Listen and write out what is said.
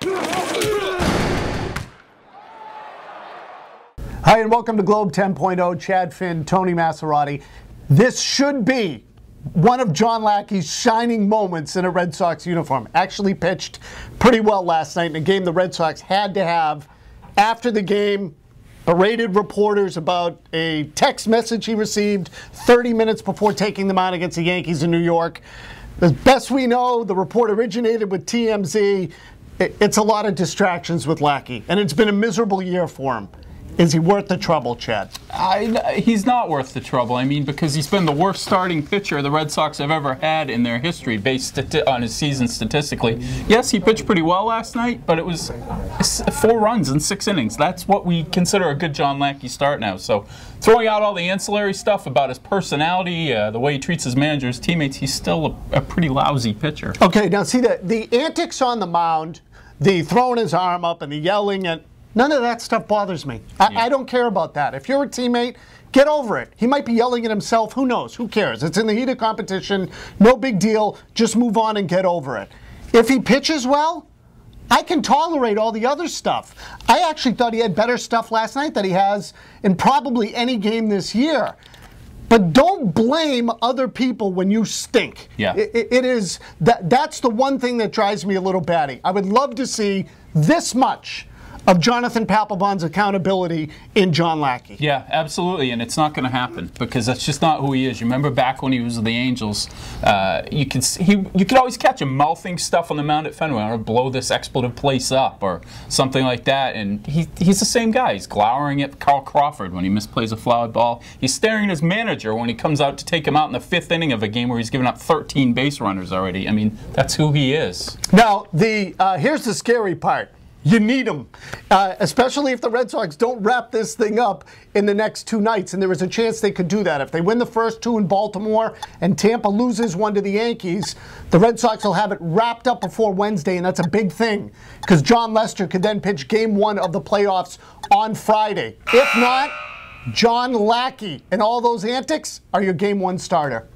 Hi, and welcome to Globe 10.0. Chad Finn, Tony Massarotti. This should be one of John Lacley's shining moments in a Red Sox uniform. Actually pitched pretty well last night in a game the Red Sox had to have. After the game, berated reporters about a text message he received 30 minutes before taking them out against the Yankees in New York. As best we know, the report originated with TMZ. It's a lot of distractions with Lackey, and it's been a miserable year for him. Is he worth the trouble, Chad? He's not worth the trouble. I mean, because he's been the worst starting pitcher the Red Sox have ever had in their history, based on his season statistically. Yes, he pitched pretty well last night, but it was 4 runs in 6 innings. That's what we consider a good John Lacley start now. So throwing out all the ancillary stuff about his personality, the way he treats his manager, his teammates, he's still a pretty lousy pitcher. Okay, now see the antics on the mound, the throwing his arm up and the yelling, and none of that stuff bothers me. I don't care about that. If you're a teammate, get over it. He might be yelling at himself. Who knows? Who cares? It's in the heat of competition. No big deal. Just move on and get over it. If he pitches well, I can tolerate all the other stuff. I actually thought he had better stuff last night than he has in probably any game this year. But don't blame other people when you stink. Yeah. That's the one thing that drives me a little batty. I would love to see this much of Jonathan Papelbon's accountability in John Lacley. Yeah, absolutely, and it's not going to happen because that's just not who he is. You remember back when he was with the Angels, you could always catch him mouthing stuff on the mound at Fenway, or blow this expletive place up, or something like that. And he's the same guy. He's glowering at Carl Crawford when he misplays a fly ball. He's staring at his manager when he comes out to take him out in the 5th inning of a game where he's given up 13 base runners already. I mean, that's who he is. Now, here's the scary part. You need him, especially if the Red Sox don't wrap this thing up in the next 2 nights, and there is a chance they could do that. If they win the first 2 in Baltimore and Tampa loses 1 to the Yankees, the Red Sox will have it wrapped up before Wednesday, and that's a big thing because Jon Lester could then pitch Game 1 of the playoffs on Friday. If not, John Lacley and all those antics are your Game 1 starter.